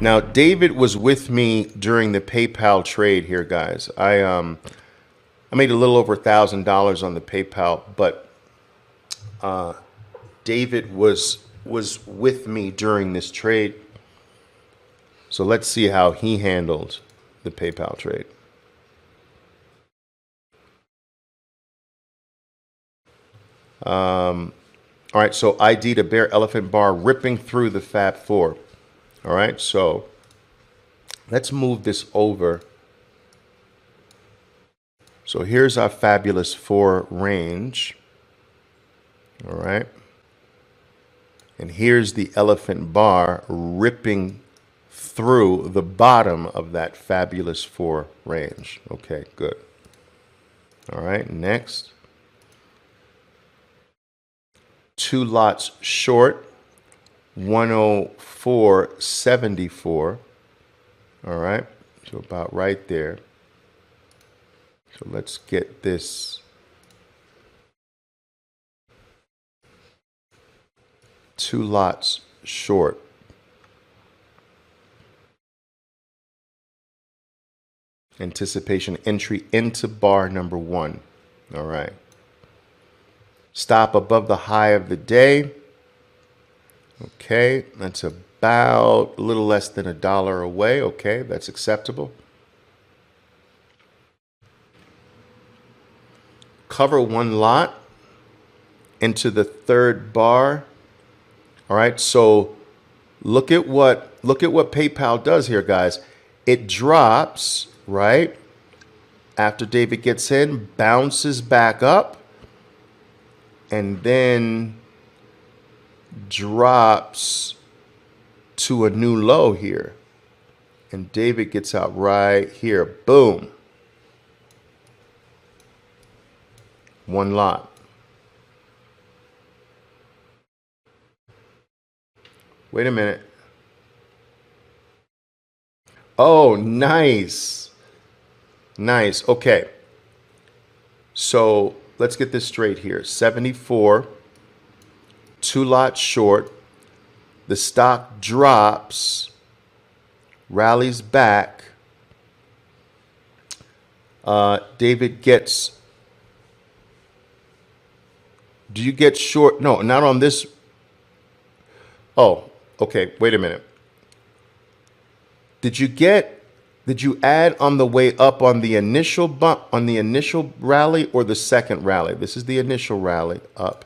Now, David was with me during the PayPal trade here, guys. I made a little over $1,000 on the PayPal, but David was with me during this trade. So let's see how he handled the PayPal trade. All right, so ID to bear elephant bar ripping through the Fab 4. All right, so let's move this over. So here's our fabulous 4 range. All right. And here's the elephant bar ripping through the bottom of that fabulous 4 range. Okay, good. All right, next. 2 lots short, 104.74. All right, so about right there. So let's get this 2 lots short. Anticipation entry into bar number 1. All right. Stop above the high of the day. Okay, that's about a little less than $1 away. Okay, that's acceptable. Cover 1 lot into the 3rd bar. All right, so look at what PayPal does here, guys. It drops, right? After David gets in, bounces back up, and then drops to a new low here. And David gets out right here. Boom. 1 lot. Wait a minute. Oh, nice. Nice. Okay. So let's get this straight here. 74, 2 lots short. The stock drops, rallies back. David gets. Do you get short? No, not on this. Oh, okay. Wait a minute. Did you add on the way up on the initial bump, on the initial rally, or the second rally? This is the initial rally up,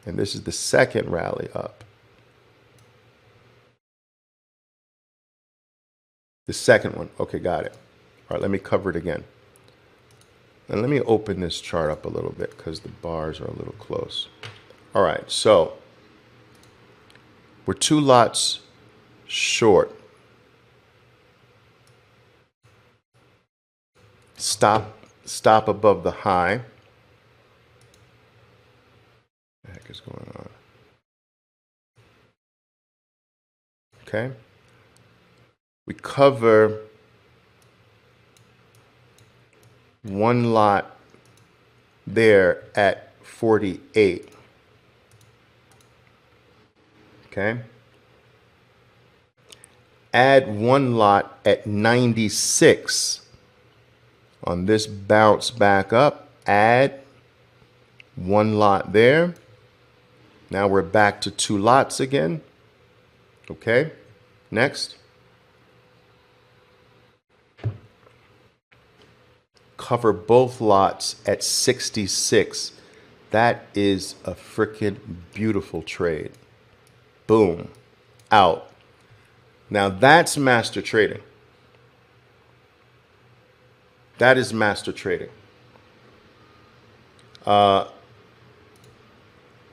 and this is the second rally up. The second one. Okay, got it. All right, let me cover it again. And let me open this chart up a little bit because the bars are a little close. All right, so we're 2 lots short. Stop above the high. What the heck is going on? Okay. We cover 1 lot there at 48. Okay. Add 1 lot at 96. On this bounce back up, add 1 lot there. Now we're back to 2 lots again. Okay, next. Cover both lots at 66. That is a freaking beautiful trade. Boom, out. Now that's master trading. That is master trading.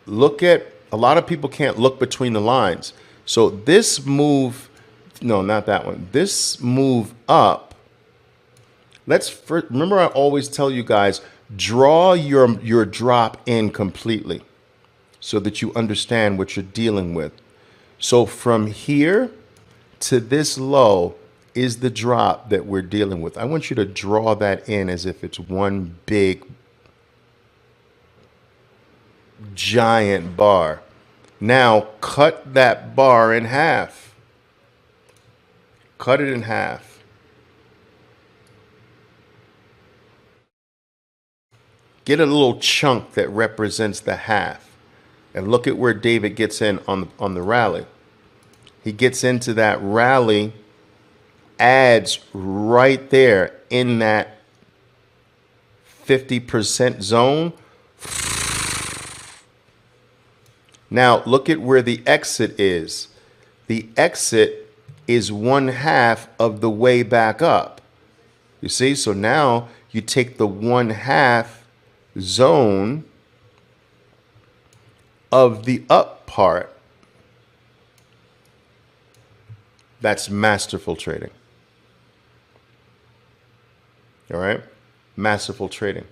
Look at, a lot of people can't look between the lines. So this move, no, not that one. This move up, remember I always tell you guys, draw your drop in completely so that you understand what you're dealing with. So from here to this low is the drop that we're dealing with. I want you to draw that in as if it's one big giant bar. Now cut that bar in half. Cut it in half. Get a little chunk that represents the half. And look at where David gets in on the rally. He gets into that rally, adds right there in that 50% zone. Now look at where the exit is. The exit is 1/2 of the way back up. You see? So now you take the 1/2 zone of the up part. That's masterful trading. All right? Masterful trading.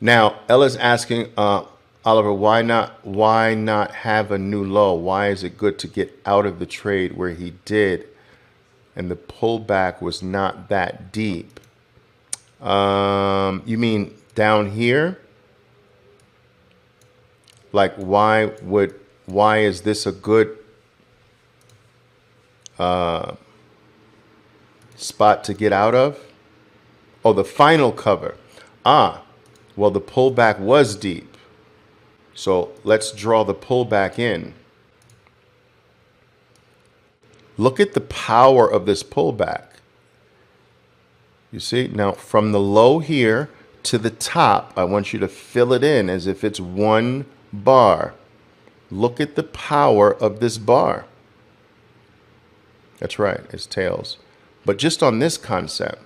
Now, Ella's asking, Oliver, why not have a new low? Why is it good to get out of the trade where he did and the pullback was not that deep? You mean down here? Like why is this a good spot to get out of? Oh, the final cover. Well, the pullback was deep. So let's draw the pullback in. Look at the power of this pullback. You see, now from the low here to the top, I want you to fill it in as if it's one bar. Look at the power of this bar. That's right, it's tails. But just on this concept,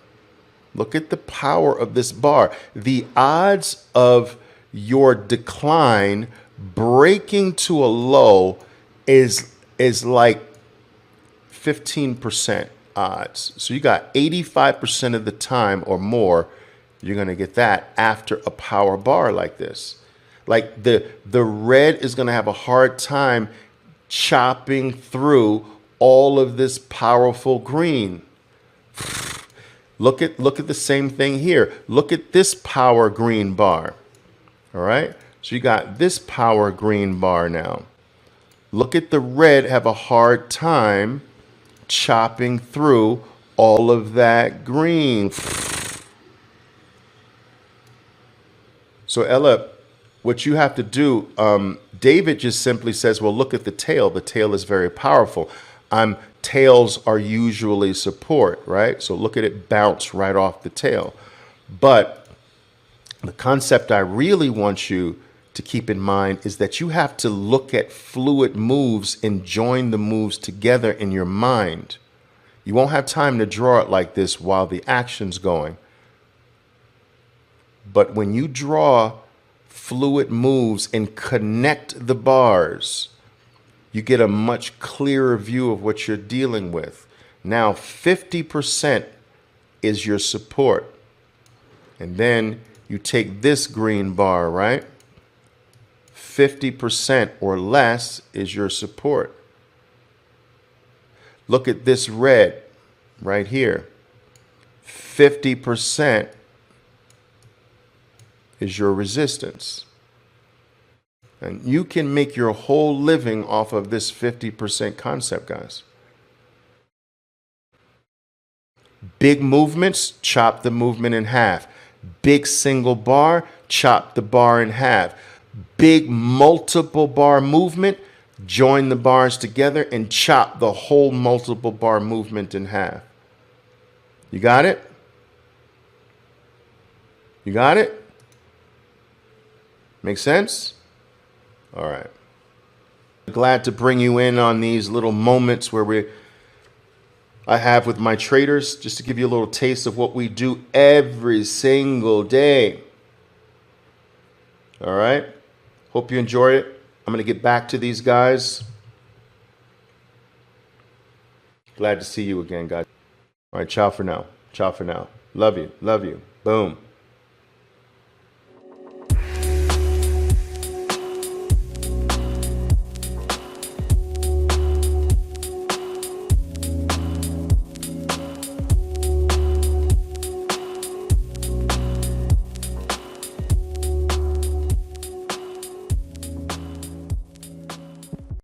look at the power of this bar. The odds of your decline breaking to a low is like 15% odds. So you got 85% of the time or more, you're going to get that after a power bar like this. Like the red is going to have a hard time chopping through all of this powerful green. Look at the same thing here. Look at this power green bar. All right? So you got this power green bar now. Look at the red have a hard time chopping through all of that green. So Ella, what you have to do, David just simply says, well, look at the tail. The tail is very powerful. Tails are usually support, right? So look at it bounce right off the tail. But the concept I really want you to keep in mind is that you have to look at fluid moves and join the moves together in your mind. You won't have time to draw it like this while the action's going. But when you draw fluid moves and connect the bars, you get a much clearer view of what you're dealing with. Now, 50% is your support. And then you take this green bar, right? 50% or less is your support. Look at this red right here. 50% is your resistance. And you can make your whole living off of this 50% concept, guys. Big movements, chop the movement in half. Big single bar, chop the bar in half. Big multiple bar movement, join the bars together and chop the whole multiple bar movement in half. You got it? You got it? Make sense? All right. Glad to bring you in on these little moments where I have with my traders, just to give you a little taste of what we do every single day. All right. Hope you enjoy it. I'm going to get back to these guys. Glad to see you again, guys. All right. Ciao for now. Ciao for now. Love you. Love you. Boom.